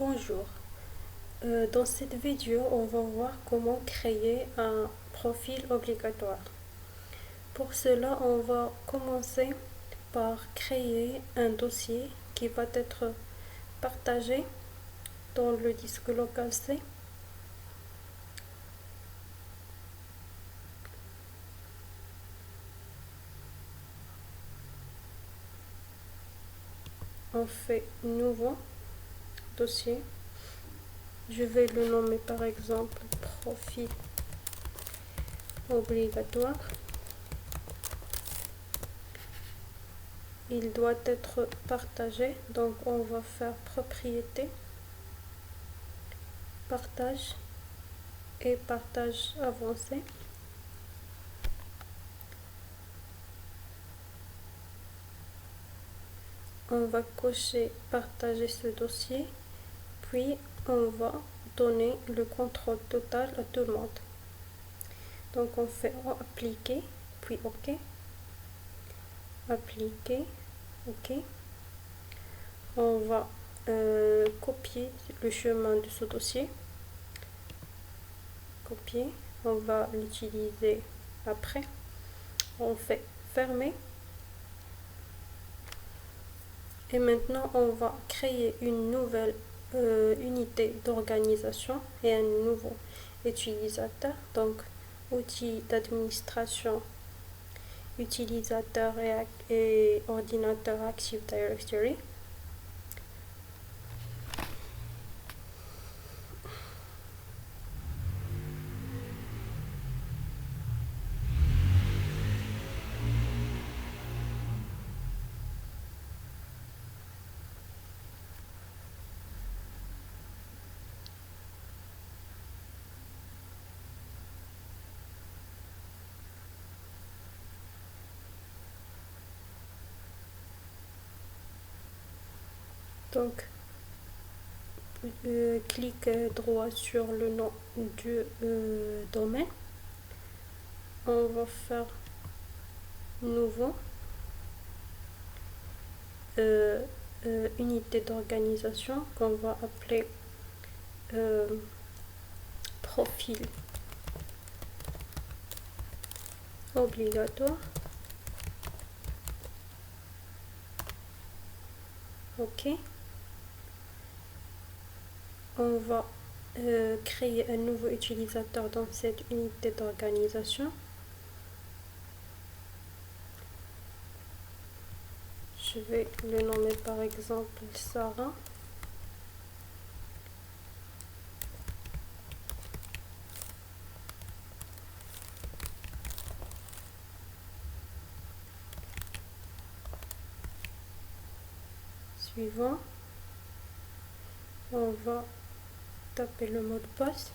Bonjour, dans cette vidéo, on va voir comment créer un profil obligatoire. Pour cela, on va commencer par créer un dossier qui va être partagé dans le disque local C. On fait nouveau dossier. Je vais le nommer par exemple profil obligatoire. Il doit être partagé, donc on va faire propriété, partage et partage avancé. On va cocher partager ce dossier, puis on va donner le contrôle total à tout le monde. Donc on fait appliquer, puis OK, appliquer, OK. On va copier le chemin de ce dossier, copier, on va l'utiliser après. On fait fermer. Et maintenant, on va créer une nouvelle unité d'organisation et un nouveau utilisateur. Donc, outil d'administration, utilisateur et ordinateur Active Directory. Donc, clique droit sur le nom du domaine. On va faire nouveau unité d'organisation qu'on va appeler profil obligatoire. OK. On va créer un nouveau utilisateur dans cette unité d'organisation. Je vais le nommer par exemple Sarah. Suivant, on va taper le mot de passe.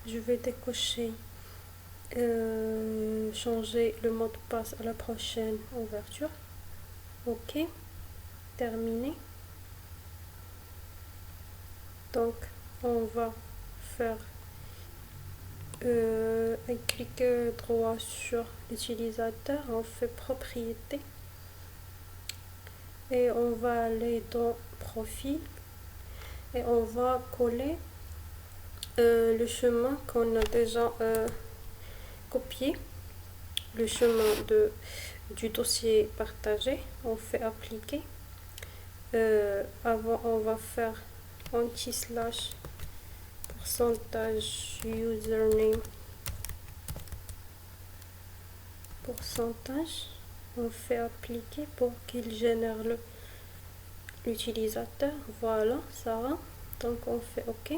Je vais décocher changer le mot de passe à la prochaine ouverture. OK, terminé. Donc on va faire un clic droit sur l'utilisateur, on fait propriété et on va aller dans profil et on va coller le chemin qu'on a déjà copié, le chemin du dossier partagé. On fait appliquer. Avant on va faire anti-slash pourcentage username pourcentage. On fait appliquer pour qu'il génère l'utilisateur. Voilà, ça va. Donc on fait OK.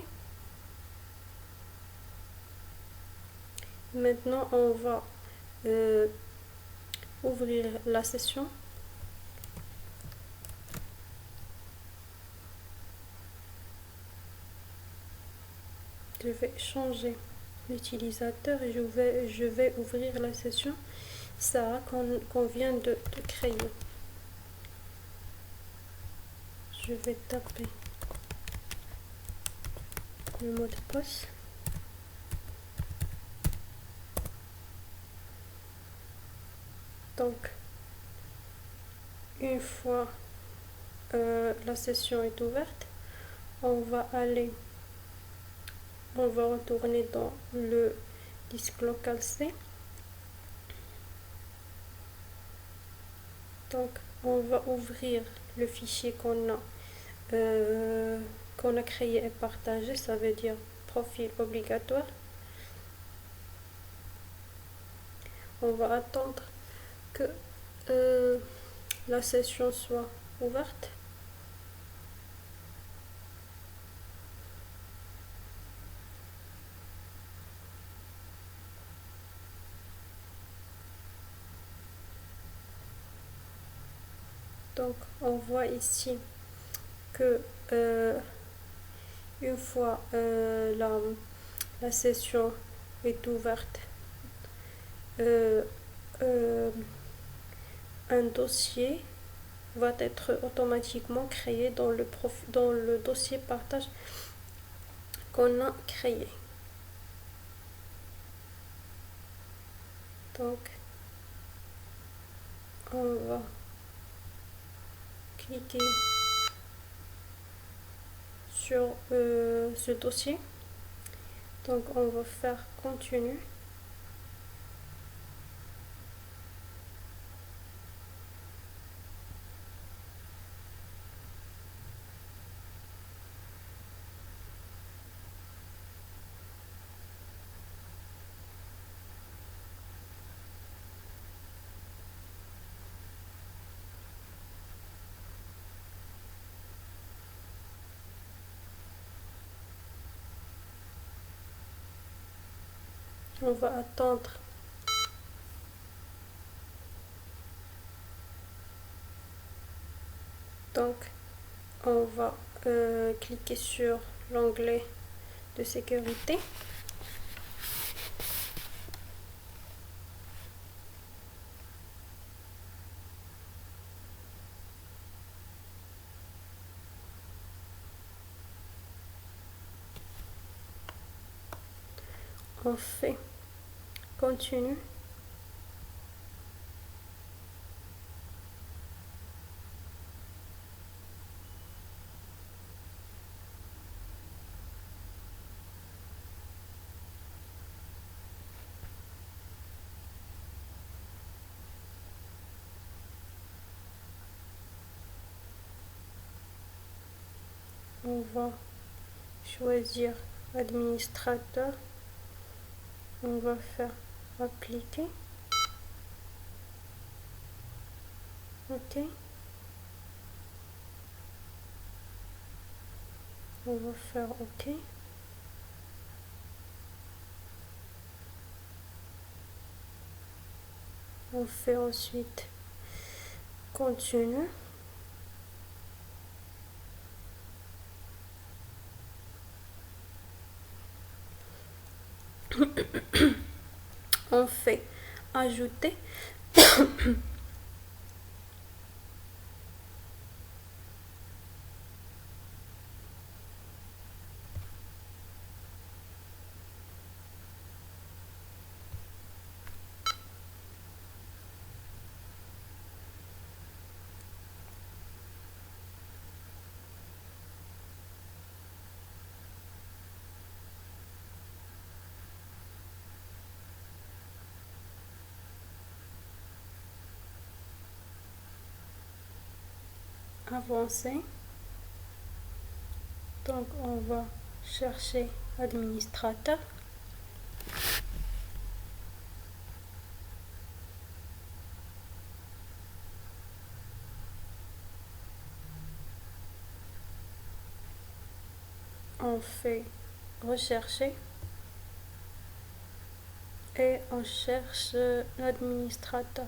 Maintenant on va ouvrir la session. Je vais changer l'utilisateur et je vais ouvrir la session Sarah qu'on vient de créer. je vais taper le mot de passe. Donc, une fois la session est ouverte, on va retourner dans le disque local C. Donc, on va ouvrir le fichier qu'on a créé et partagé, ça veut dire profil obligatoire. On va attendre que la session soit ouverte. Donc on voit ici que une fois la session est ouverte, un dossier va être automatiquement créé dans le dossier partage qu'on a créé. Donc on va cliquer sur ce dossier. Donc on va faire continue. On va attendre donc on va cliquer sur l'onglet de sécurité. On fait continue. On va choisir administrateur. On va faire appliquer. OK. On va faire OK. On fait ensuite continue. On fait ajouter. Avancer. Donc on va chercher administrateur. On fait rechercher et on cherche l'administrateur.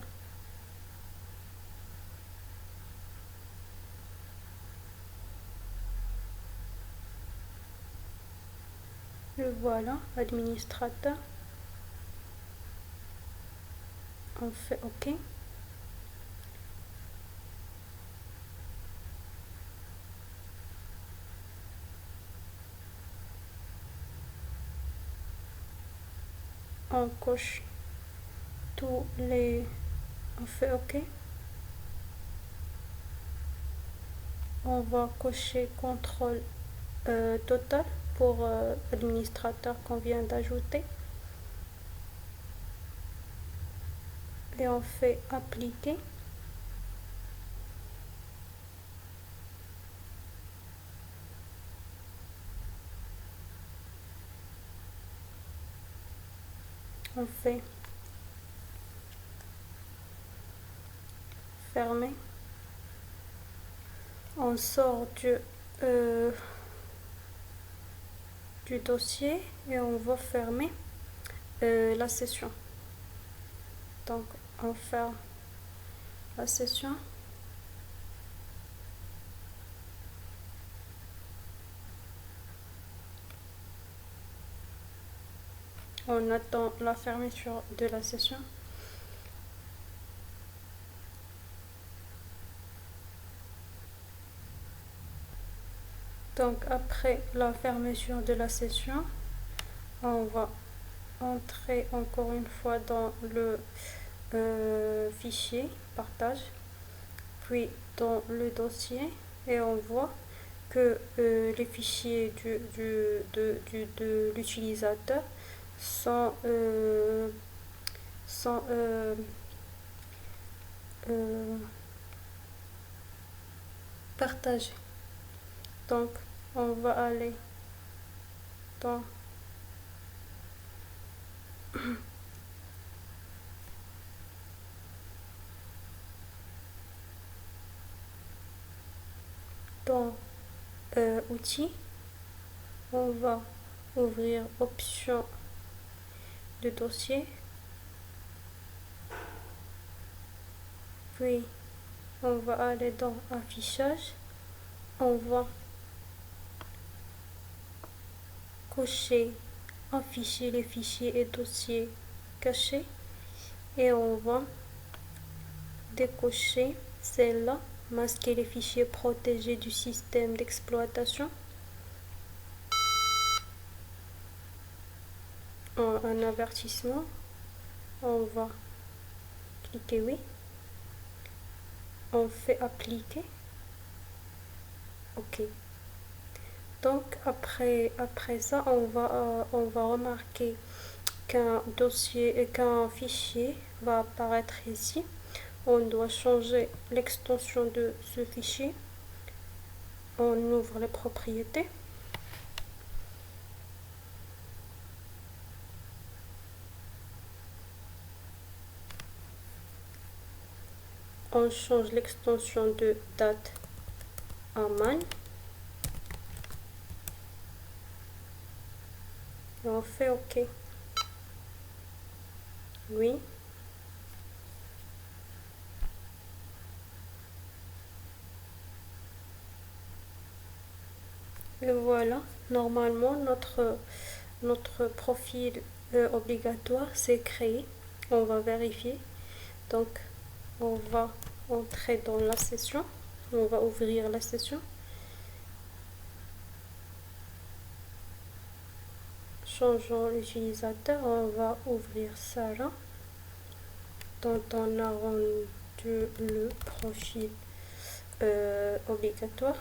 Le voilà, administrateur. On fait OK. on coche tous les... On fait OK. On va cocher contrôle total pour l'administrateur qu'on vient d'ajouter. Et on fait appliquer. On fait fermer. On sort du dossier et on va fermer la session. Donc on ferme la session. On attend la fermeture de la session. Donc après la fermeture de la session, on va entrer encore une fois dans le fichier partage, puis dans le dossier, et on voit que les fichiers de l'utilisateur sont, sont partagés. Donc on va aller dans dans outils, on va ouvrir option de dossier, puis on va aller dans affichage, on va cocher afficher les fichiers et dossiers cachés et on va décocher celle-là, masquer les fichiers protégés du système d'exploitation. Un avertissement, on va cliquer oui, on fait appliquer, OK. Donc après ça, on va remarquer qu'un dossier et qu'un fichier va apparaître ici. On doit changer l'extension de ce fichier. On ouvre les propriétés. On change l'extension de date à man. Et on fait OK. Oui. Et voilà, normalement notre profil obligatoire c'est créé. On va vérifier. Donc on va entrer dans la session. On va ouvrir la session. Changeons l'utilisateur. On va ouvrir ça là. Dont on a rendu le profil obligatoire.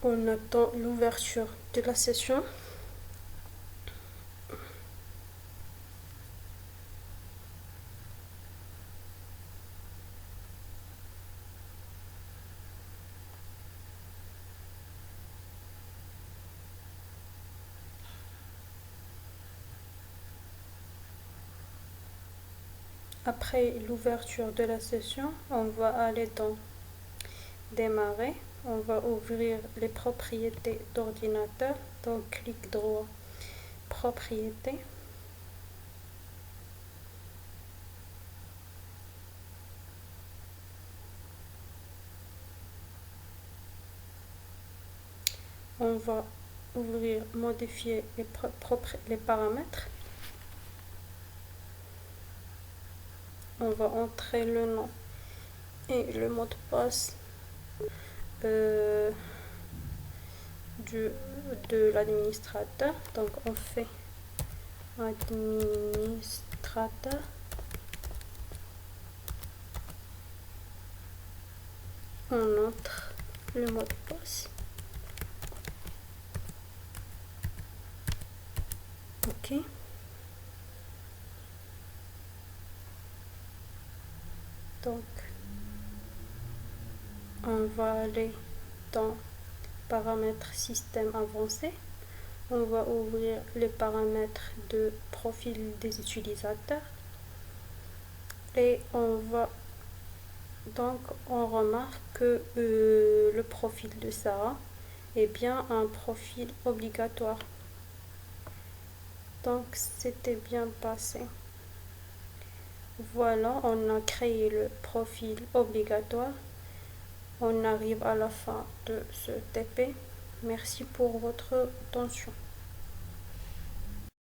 On attend l'ouverture de la session. Après l'ouverture de la session, on va aller dans Démarrer. On va ouvrir les propriétés d'ordinateur. Donc clic droit, propriétés. On va ouvrir modifier les paramètres. on va entrer le nom et le mot de passe de l'administrateur. Donc on fait administrateur, on entre le mot de passe. Ok. Donc on va aller dans paramètres système avancé. On va ouvrir les paramètres de profil des utilisateurs et on remarque que le profil de Sarah est bien un profil obligatoire. Donc c'était bien passé. Voilà, on a créé le profil obligatoire. On arrive à la fin de ce TP. Merci pour votre attention.